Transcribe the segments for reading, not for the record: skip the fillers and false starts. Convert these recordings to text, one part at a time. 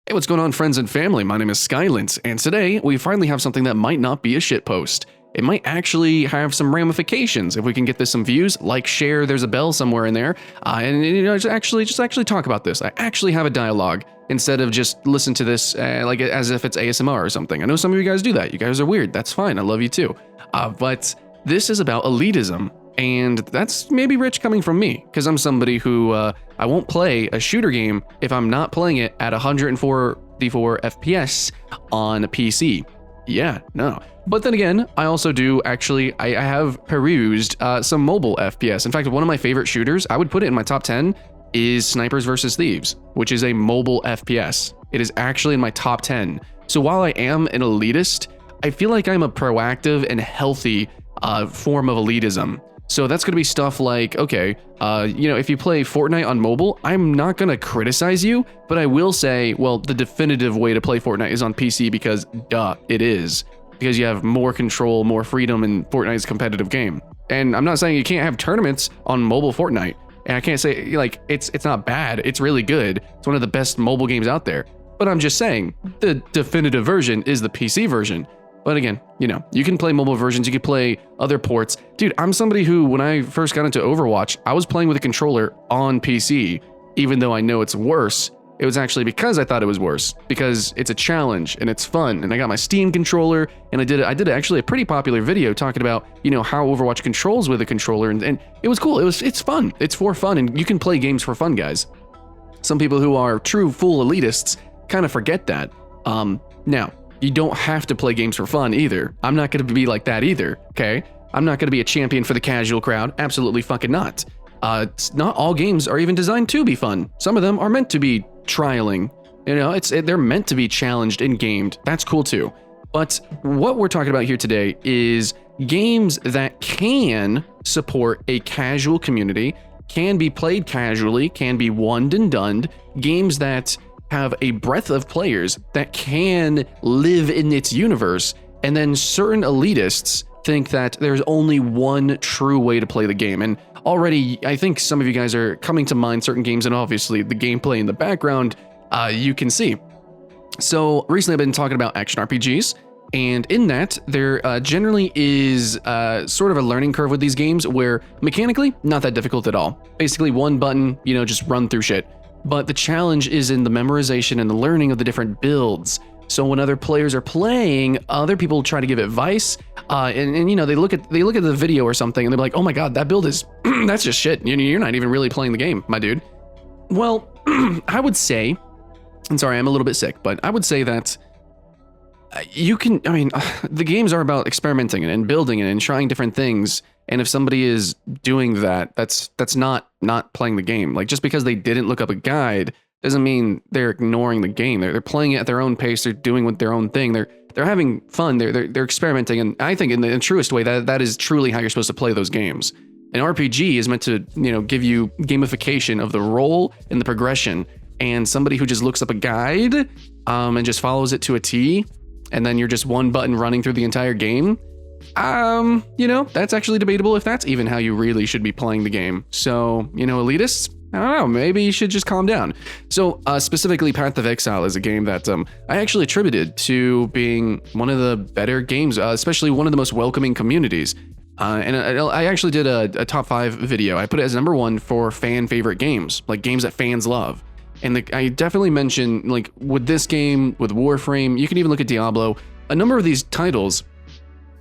Hey, what's going on, friends and family? My name is Skylint, and today we finally have something that might not be a shitpost. It might actually have some ramifications if we can get this some views. Like, share, there's a bell somewhere in there, and just actually talk about this. I actually have a dialogue instead of just listen to this like as if it's ASMR or something. I know some of you guys do that. You guys are weird. That's fine. I love you too. But this is about elitism. And that's maybe rich coming from me, because I'm somebody who I won't play a shooter game if I'm not playing it at 144 FPS on a PC. Yeah, no. But then again, I also do actually, I have perused some mobile FPS. In fact, one of my favorite shooters, I would put it in my top 10, is Snipers vs. Thieves, which is a mobile FPS. It is actually in my top 10. So while I am an elitist, I feel like I'm a proactive and healthy form of elitism. So that's going to be stuff like, okay, if you play Fortnite on mobile, I'm not going to criticize you, but I will say, well, the definitive way to play Fortnite is on PC because, duh, it is. Because you have more control, more freedom in Fortnite's competitive game. And I'm not saying you can't have tournaments on mobile Fortnite. And I can't say, like, it's not bad. It's really good. It's one of the best mobile games out there. But I'm just saying, the definitive version is the PC version. But again, you can play mobile versions, you can play other ports. Dude, I'm somebody who, when I first got into Overwatch, I was playing with a controller on PC, even though I know it's worse. It was actually because I thought it was worse, because it's a challenge and it's fun. And I got my Steam controller, and I did actually a pretty popular video talking about, how Overwatch controls with a controller, and it was cool. It's fun. It's for fun, and you can play games for fun, guys. Some people who are true full elitists kind of forget that. Now, you don't have to play games for fun either. I'm not going to be like that either, okay? I'm not going to be a champion for the casual crowd. Absolutely fucking not. Not all games are even designed to be fun. Some of them are meant to be trialing. They're meant to be challenged and gamed. That's cool too. But what we're talking about here today is games that can support a casual community, can be played casually, can be one and done, games that have a breadth of players that can live in its universe, and then certain elitists think that there's only one true way to play the game. And already, I think some of you guys are coming to mind certain games, and obviously the gameplay in the background, you can see. So recently I've been talking about action RPGs, and in that, there generally is sort of a learning curve with these games where mechanically, not that difficult at all. Basically one button, just run through shit. But the challenge is in the memorization and the learning of the different builds. So when other players are playing, other people try to give advice, and they look at the video or something, and they're like, "Oh my god, that build is that's just shit. You're not even really playing the game, my dude." Well, I would say, I'm sorry, I'm a little bit sick, but I would say that the games are about experimenting and building and trying different things. And if somebody is doing that, that's not playing the game. Like, just because they didn't look up a guide doesn't mean they're ignoring the game. They're playing it at their own pace. They're doing with their own thing. They're having fun. They're experimenting. And I think in the truest way that is truly how you're supposed to play those games. An RPG is meant to give you gamification of the role and the progression. And somebody who just looks up a guide and just follows it to a T, and then you're just one button running through the entire game. That's actually debatable if that's even how you really should be playing the game. So, elitists, I don't know, maybe you should just calm down. So, specifically, Path of Exile is a game that I actually attributed to being one of the better games, especially one of the most welcoming communities. And I actually did a top 5 video. I put it as number 1 for fan favorite games, like games that fans love. And I definitely mentioned, like, with this game, with Warframe, you can even look at Diablo, a number of these titles,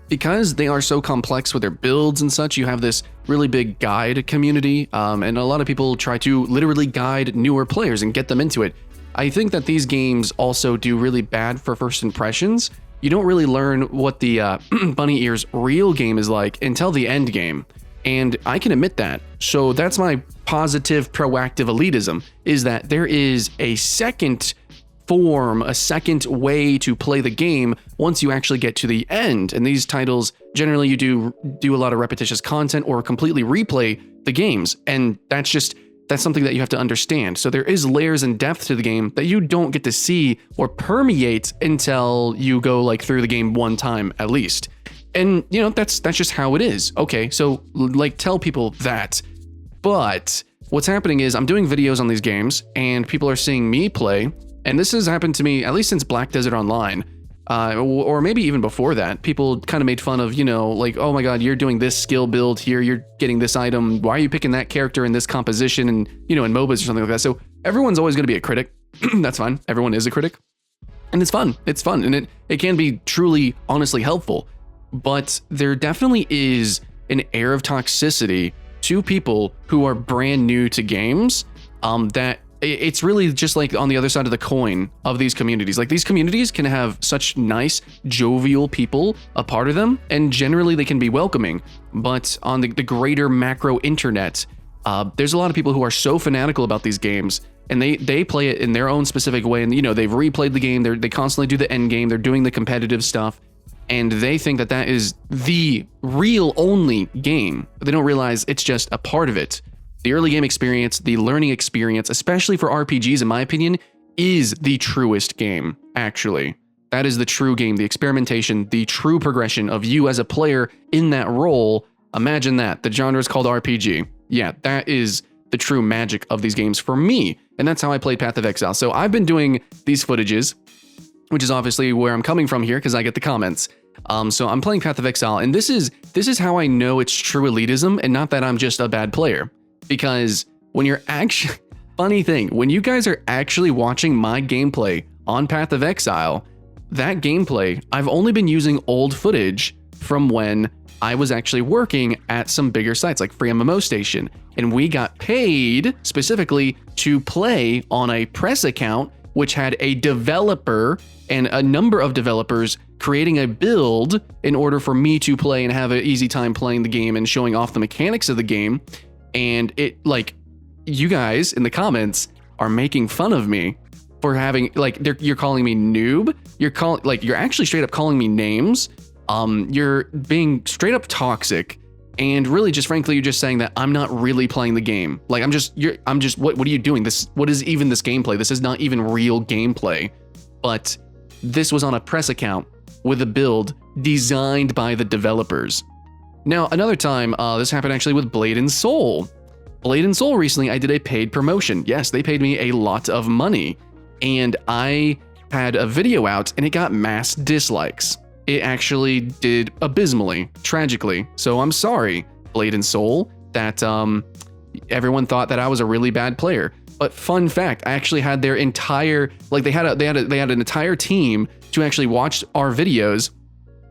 because they are so complex with their builds and such, you have this really big guide community, and a lot of people try to literally guide newer players and get them into it. I think that these games also do really bad for first impressions. You don't really learn what the Bunny Ears real game is like until the end game, and I can admit that. So that's my positive, proactive elitism, is that there is a second form, a second way to play the game once you actually get to the end. And these titles, generally you do a lot of repetitious content or completely replay the games. And that's something that you have to understand. So there is layers and depth to the game that you don't get to see or permeate until you go like through the game one time at least. And that's just how it is. Okay, so like tell people that. But what's happening is I'm doing videos on these games and people are seeing me play, And this has happened to me at least since Black Desert Online. Or maybe even before that, people kind of made fun of, you know, like, oh my god, you're doing this skill build here, you're getting this item, why are you picking that character in this composition, and, you know, in MOBAs or something like that. So everyone's always going to be a critic. That's fine. Everyone is a critic. And it's fun. It's fun. And it can be truly, honestly helpful. But there definitely is an air of toxicity to people who are brand new to games, that it's really just like on the other side of the coin of these communities. Like, these communities can have such nice, jovial people a part of them, and generally they can be welcoming. But on the greater macro internet, there's a lot of people who are so fanatical about these games, and they play it in their own specific way. And, you know, they've replayed the game, they constantly do the end game, they're doing the competitive stuff, and they think that that is the real only game. But they don't realize it's just a part of it. The early game experience, the learning experience, especially for RPGs, in my opinion, is the truest game, actually. That is the true game, the experimentation, the true progression of you as a player in that role. Imagine that. The genre is called RPG. Yeah, that is the true magic of these games for me. And that's how I played Path of Exile. So I've been doing these footages, which is obviously where I'm coming from here because I get the comments. So I'm playing Path of Exile, and this is how I know it's true elitism and not that I'm just a bad player. Because when you're actually, funny thing, when you guys are actually watching my gameplay on Path of Exile, that gameplay, I've only been using old footage from when I was actually working at some bigger sites like Free MMO Station, and we got paid specifically to play on a press account, which had a developer and a number of developers creating a build in order for me to play and have an easy time playing the game and showing off the mechanics of the game. And it, like, you guys in the comments are making fun of me for having, like, you're calling me noob. You're actually straight up calling me names. You're being straight up toxic, and really just frankly, you're just saying that I'm not really playing the game. Like, what are you doing? What is even this gameplay? This is not even real gameplay. But this was on a press account with a build designed by the developers. Now, another time, this happened actually with Blade and Soul. Blade and Soul recently, I did a paid promotion. Yes, they paid me a lot of money, and I had a video out and it got mass dislikes. It actually did abysmally, tragically. So I'm sorry, Blade and Soul, that everyone thought that I was a really bad player. But fun fact, I actually had their entire, like, they had an entire team to actually watch our videos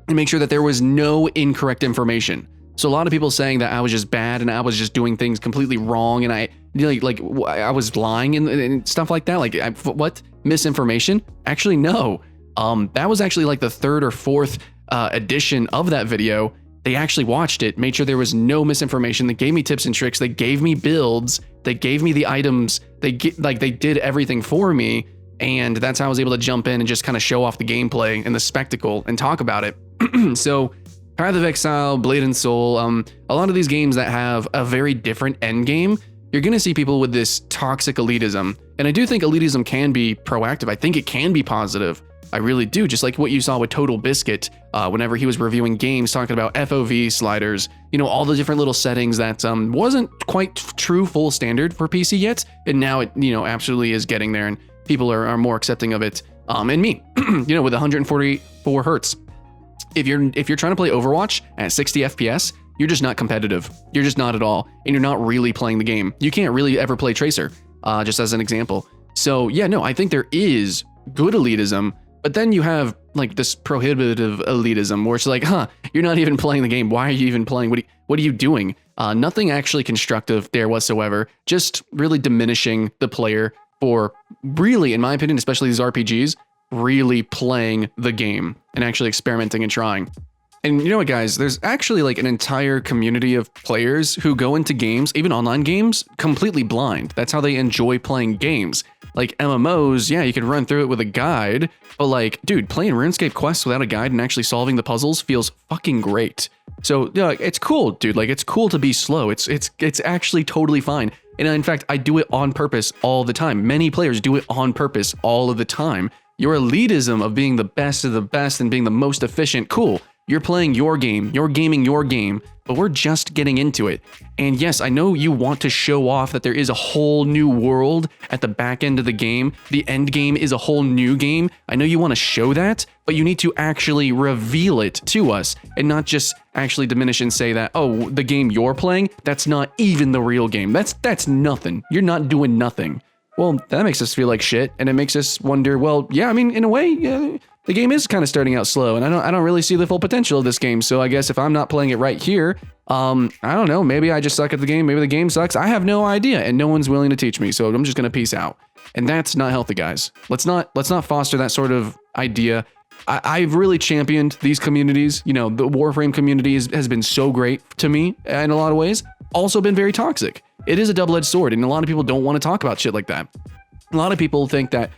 and make sure that there was no incorrect information. So a lot of people saying that I was just bad and I was just doing things completely wrong, and I was lying and stuff like that. Like, what? Misinformation? Actually, no. That was actually like the third or fourth edition of that video. They actually watched it, made sure there was no misinformation. They gave me tips and tricks. They gave me builds. They gave me the items. They did everything for me. And that's how I was able to jump in and just kind of show off the gameplay and the spectacle and talk about it. So Path of Exile, Blade and Soul, a lot of these games that have a very different end game, you're going to see people with this toxic elitism. And I do think elitism can be proactive. I think it can be positive. I really do. Just like what you saw with Total Biscuit, whenever he was reviewing games, talking about FOV sliders, you know, all the different little settings that wasn't quite true full standard for PC yet. And now it, you know, absolutely is getting there, and people are more accepting of it. And me, you know, with 144 hertz. If you're trying to play Overwatch at 60 FPS, you're just not competitive. You're just not at all. And you're not really playing the game. You can't really ever play Tracer, just as an example. So yeah, no, I think there is good elitism, but then you have like this prohibitive elitism where it's like, you're not even playing the game. Why are you even playing? What are you doing? Nothing actually constructive there whatsoever. Just really diminishing the player for really, in my opinion, especially these RPGs, really playing the game and actually experimenting and trying. And you know what, guys, there's actually like an entire community of players who go into games, even online games, completely blind. That's how they enjoy playing games. Like MMOs, yeah, you can run through it with a guide, but like, dude, playing RuneScape quests without a guide and actually solving the puzzles feels fucking great. So yeah, it's cool, dude. Like, it's cool to be slow. It's actually totally fine. And in fact, I do it on purpose all the time. Many players do it on purpose all of the time. Your elitism of being the best of the best and being the most efficient, cool. You're playing your game, you're gaming your game, but we're just getting into it. And yes, I know you want to show off that there is a whole new world at the back end of the game. The end game is a whole new game. I know you want to show that, but you need to actually reveal it to us and not just actually diminish and say that, oh, the game you're playing, that's not even the real game. That's nothing. You're not doing nothing. Well, that makes us feel like shit, and it makes us wonder, well, yeah, I mean, in a way, yeah, the game is kind of starting out slow, and I don't really see the full potential of this game, so I guess if I'm not playing it right here, I don't know, maybe I just suck at the game, maybe the game sucks, I have no idea, and no one's willing to teach me, so I'm just gonna peace out. And that's not healthy, guys. Let's not foster that sort of idea. I've really championed these communities. You know, the Warframe community has been so great to me in a lot of ways, also been very toxic. It is a double-edged sword, and a lot of people don't want to talk about shit like that. A lot of people think that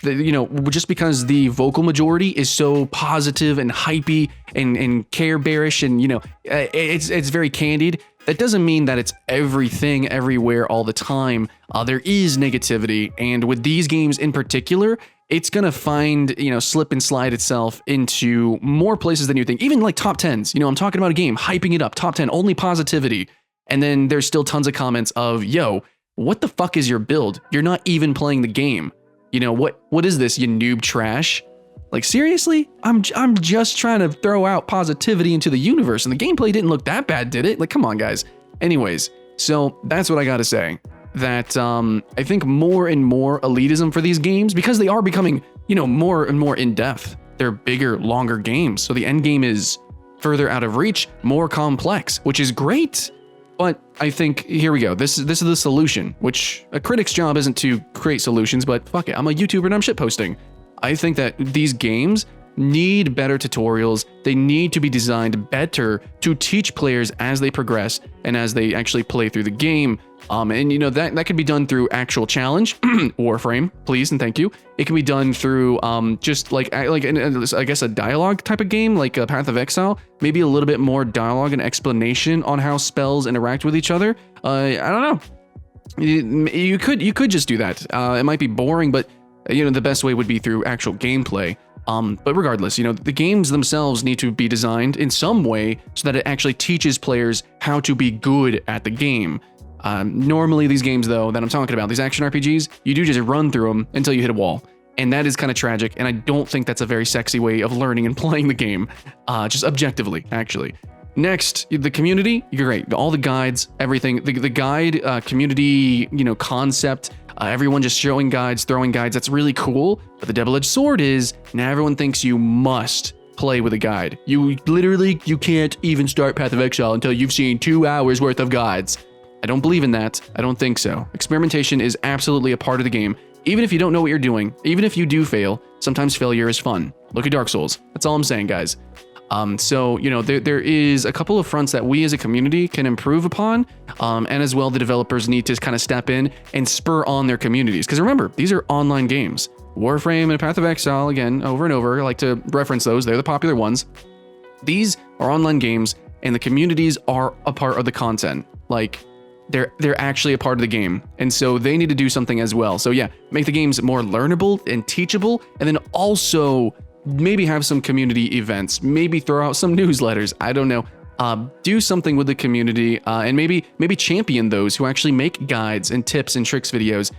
you know, just because the vocal majority is so positive and hypey and care bearish and, you know, it's very candid, that doesn't mean that it's everything everywhere all the time. There is negativity, and with these games in particular, it's gonna find, you know, slip and slide itself into more places than you think. Even like top 10s, you know, I'm talking about a game, hyping it up, top 10, only positivity. And then there's still tons of comments of, yo, what the fuck is your build? You're not even playing the game. You know, what is this, you noob trash? Like, seriously? I'm just trying to throw out positivity into the universe, and the gameplay didn't look that bad, did it? Like, come on, guys. Anyways, so that's what I gotta say. That I think more and more elitism for these games, because they are becoming, you know, more and more in-depth. They're bigger, longer games, so the end game is further out of reach, more complex, which is great. But I think, here we go, this is the solution, which a critic's job isn't to create solutions, but fuck it, I'm a YouTuber and I'm shitposting. I think that these games need better tutorials. They need to be designed better to teach players as they progress and as they actually play through the game. And you know, that could be done through actual challenge, Warframe, please and thank you. It can be done through just like I guess a dialogue type of game, like a Path of Exile. Maybe a little bit more dialogue and explanation on how spells interact with each other. I don't know. You could just do that. It might be boring, but you know, the best way would be through actual gameplay. But regardless, you know, the games themselves need to be designed in some way so that it actually teaches players how to be good at the game. Normally these games, though, that I'm talking about, these action RPGs, you do just run through them until you hit a wall. And that is kind of tragic, and I don't think that's a very sexy way of learning and playing the game, just objectively, actually. Next, the community, you're great. All the guides, everything, the guide community, you know, concept, everyone just showing guides, throwing guides, that's really cool. But the double-edged sword is, now everyone thinks you must play with a guide. You can't even start Path of Exile until you've seen 2 hours worth of guides. I don't believe in that. I don't think so. Experimentation is absolutely a part of the game. Even if you don't know what you're doing, even if you do fail, sometimes failure is fun. Look at Dark Souls. That's all I'm saying, guys. So, you know, there is a couple of fronts that we as a community can improve upon, and as well the developers need to kind of step in and spur on their communities. Because remember, these are online games. Warframe and Path of Exile, again, over and over, I like to reference those. They're the popular ones. These are online games, and the communities are a part of the content. Like, they're actually a part of the game, and so they need to do something as well. So yeah, make the games more learnable and teachable, and then also maybe have some community events, maybe throw out some newsletters, I don't know. Do something with the community, and maybe champion those who actually make guides and tips and tricks videos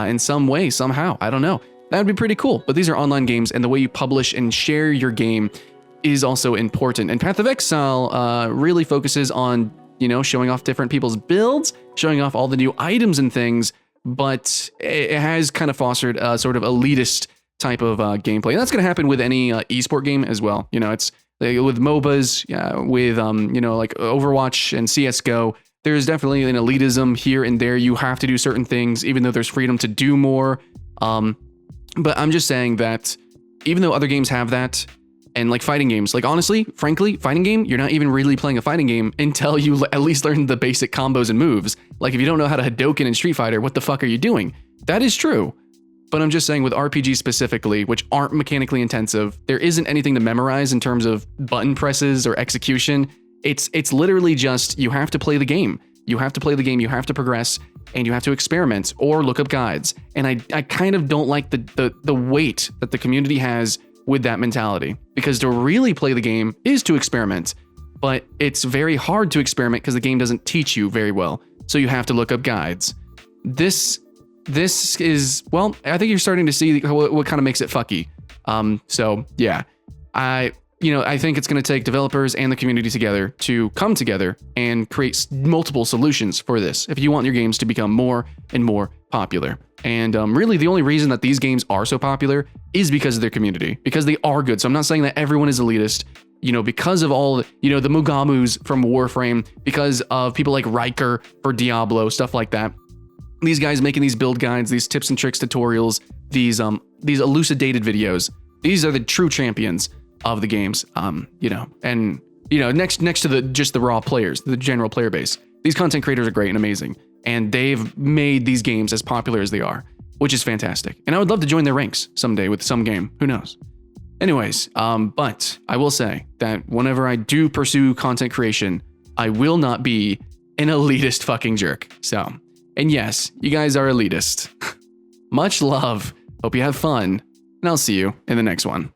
in some way, somehow, I don't know. That would be pretty cool. But these are online games, and the way you publish and share your game is also important. And Path of Exile really focuses on, you know, showing off different people's builds, showing off all the new items and things, but it has kind of fostered a sort of elitist type of gameplay. And that's going to happen with any esport game as well. You know, it's with MOBAs, with, you know, like Overwatch and CSGO, there's definitely an elitism here and there. You have to do certain things, even though there's freedom to do more. But I'm just saying that even though other games have that, and like fighting games, like honestly, frankly, fighting game, you're not even really playing a fighting game until you at least learn the basic combos and moves. Like if you don't know how to Hadouken in Street Fighter, what the fuck are you doing? That is true. But I'm just saying with RPGs specifically, which aren't mechanically intensive, there isn't anything to memorize in terms of button presses or execution. It's literally just, you have to play the game. You have to play the game, you have to progress, and you have to experiment or look up guides. And I kind of don't like the weight that the community has with that mentality, because to really play the game is to experiment, but it's very hard to experiment because the game doesn't teach you very well. So you have to look up guides. This is, well, I think you're starting to see what kind of makes it fucky. So yeah, I think it's going to take developers and the community together to come together and create multiple solutions for this if you want your games to become more and more popular. And really, the only reason that these games are so popular is because of their community, because they are good. So I'm not saying that everyone is elitist, because of all, the Mugamus from Warframe, because of people like Riker for Diablo, stuff like that. These guys making these build guides, these tips and tricks tutorials, these elucidated videos. These are the true champions of the games. Next to just the raw players, the general player base. These content creators are great and amazing, and they've made these games as popular as they are, which is fantastic. And I would love to join their ranks someday with some game. Who knows? Anyways, but I will say that whenever I do pursue content creation, I will not be an elitist fucking jerk. So, and yes, you guys are elitist. Much love. Hope you have fun, and I'll see you in the next one.